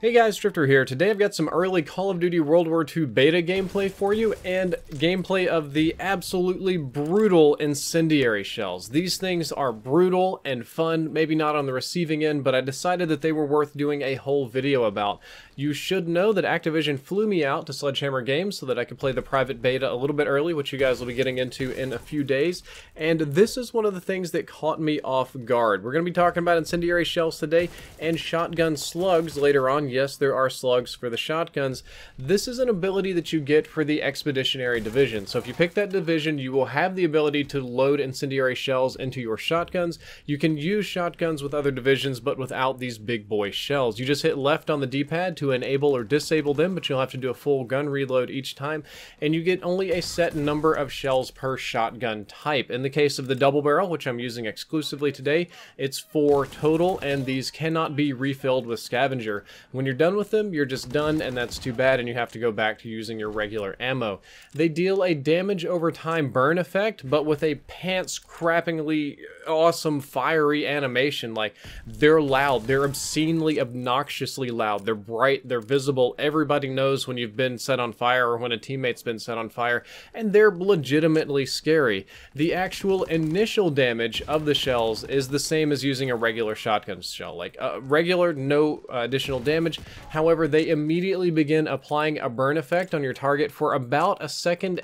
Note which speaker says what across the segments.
Speaker 1: Hey guys, Drifter here. Today I've got some early Call of Duty World War II beta gameplay for you, and gameplay of the absolutely brutal Incendiary shells. These things are brutal and fun, maybe not on the receiving end, but I decided that they were worth doing a whole video about. You should know that Activision flew me out to Sledgehammer Games so that I could play the private beta a little bit early, which you guys will be getting into in a few days, and this is one of the things that caught me off guard. We're going to be talking about Incendiary shells today and shotgun slugs later on. Yes, there are slugs for the shotguns. This is an ability that you get for the Expeditionary Division. So if you pick that division, you will have the ability to load incendiary shells into your shotguns. You can use shotguns with other divisions, but without these big boy shells. You just hit left on the D-pad to enable or disable them, but you'll have to do a full gun reload each time, and you get only a set number of shells per shotgun type. In the case of the double barrel, which I'm using exclusively today, it's 4 total, and these cannot be refilled with scavenger. When you're done with them, you're just done, and that's too bad, and you have to go back to using your regular ammo. They deal a damage over time burn effect, but with a pants-crappingly awesome fiery animation. Like, they're loud, they're obscenely, obnoxiously loud, they're bright, they're visible, everybody knows when you've been set on fire or when a teammate's been set on fire, and they're legitimately scary. The actual initial damage of the shells is the same as using a regular shotgun shell. Like, regular, no additional damage. However, they immediately begin applying a burn effect on your target for about 1.5 seconds.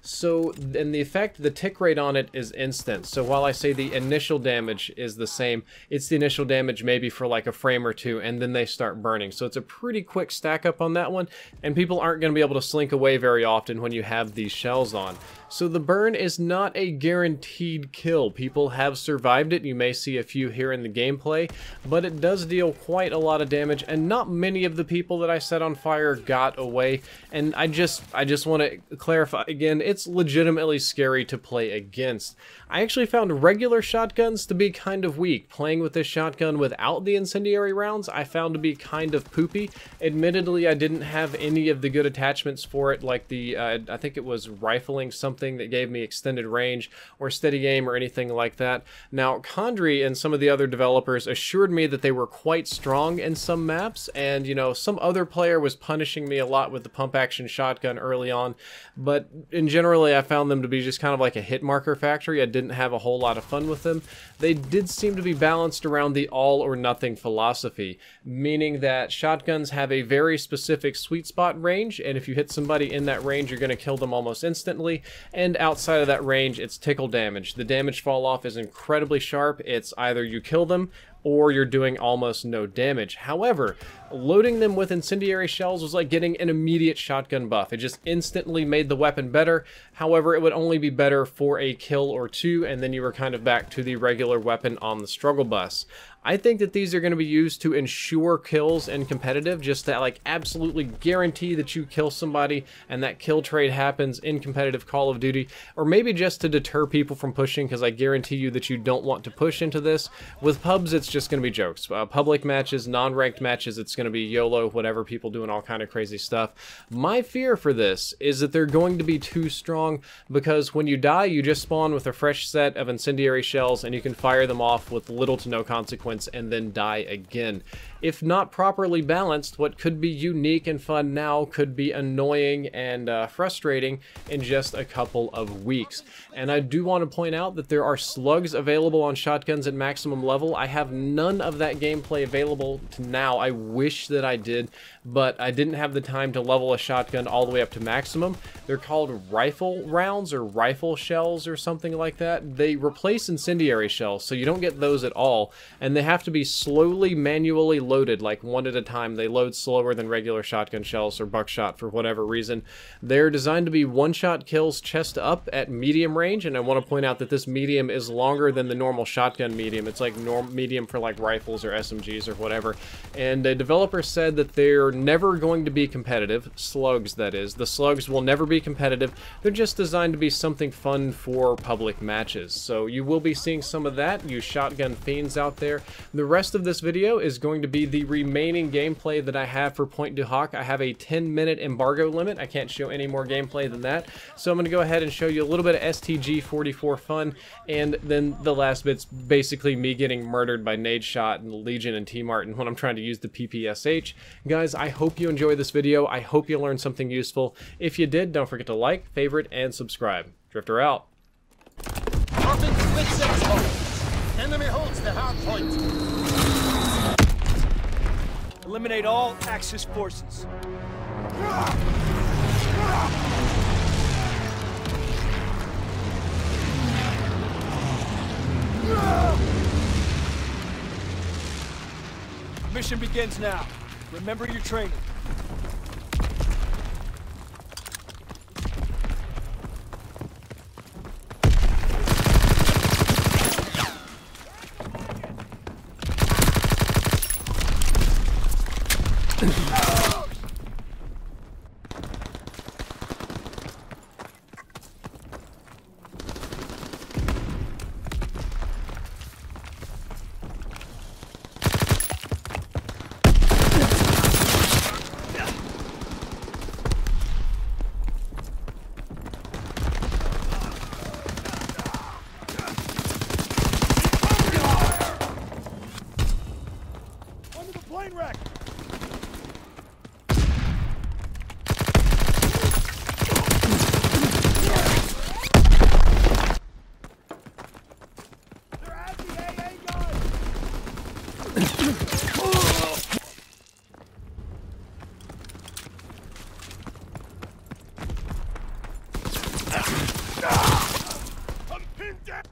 Speaker 1: So, and the effect, the tick rate on it is instant. So while I say the initial damage is the same, it's the initial damage maybe for like a frame or two, and then they start burning. So it's a pretty quick stack up on that one, and people aren't going to be able to slink away very often when you have these shells on. So the burn is not a guaranteed kill. People have survived it. You may see a few here in the gameplay, but it does deal quite a lot of damage, and not many of the people that I set on fire got away. And I just want to clarify again, it's legitimately scary to play against. I actually found regular shotguns to be kind of weak. Playing with this shotgun without the incendiary rounds, I found to be kind of poopy. Admittedly, I didn't have any of the good attachments for it, like the, I think it was rifling something that gave me extended range or steady aim or anything like that. Now, Condry and some of the other developers assured me that they were quite strong in some maps, and you know, some other player was punishing me a lot with the pump action shotgun early on, but in generally I found them to be just kind of like a hit marker factory. I didn't have a whole lot of fun with them. They did seem to be balanced around the all or nothing philosophy, meaning that shotguns have a very specific sweet spot range, and if you hit somebody in that range, you're going to kill them almost instantly, and outside of that range, it's tickle damage. The damage fall off is incredibly sharp. It's either you kill them or you're doing almost no damage. However, loading them with incendiary shells was like getting an immediate shotgun buff. It just instantly made the weapon better. However, it would only be better for a kill or two, and then you were kind of back to the regular weapon on the struggle bus. I think that these are going to be used to ensure kills in competitive, just to like absolutely guarantee that you kill somebody and that kill trade happens in competitive Call of Duty, or maybe just to deter people from pushing, because I guarantee you that you don't want to push into this. With pubs, it's just going to be jokes. Public matches, non-ranked matches, it's going to be YOLO, whatever, people doing all kind of crazy stuff. My fear for this is that they're going to be too strong, because when you die, you just spawn with a fresh set of incendiary shells, and you can fire them off with little to no consequence and then die again. If not properly balanced, what could be unique and fun now could be annoying and frustrating in just a couple of weeks. And I do want to point out that there are slugs available on shotguns at maximum level. I have none of that gameplay available to now. I wish that I did, but I didn't have the time to level a shotgun all the way up to maximum. They're called rifle rounds or rifle shells or something like that. They replace incendiary shells, so you don't get those at all, and they have to be slowly manually loaded, like one at a time. They load slower than regular shotgun shells or buckshot for whatever reason. They're designed to be one-shot kills chest up at medium range, and I want to point out that this medium is longer than the normal shotgun medium. It's like medium for like rifles or SMGs or whatever. And the developer said that they're never going to be competitive. Slugs, that is. The slugs will never be competitive. They're just designed to be something fun for public matches. So you will be seeing some of that, you shotgun fiends out there. The rest of this video is going to be the remaining gameplay that I have for Point du Hoc. I have a 10-minute embargo limit. I can't show any more gameplay than that. So I'm going to go ahead and show you a little bit of STG-44 fun, and then the last bit's basically me getting murdered by nade shot in the Legion and T-Martin when I'm trying to use the PPSH. Guys, I hope you enjoyed this video. I hope you learned something useful. If you did, don't forget to like, favorite, and subscribe. Drifter out.
Speaker 2: Enemy holds the hard point.
Speaker 3: Eliminate all Axis forces. Mission begins now. Remember your training. Plane wreck! They're at the AA gun! I'm pinned down!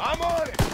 Speaker 3: I'm on it!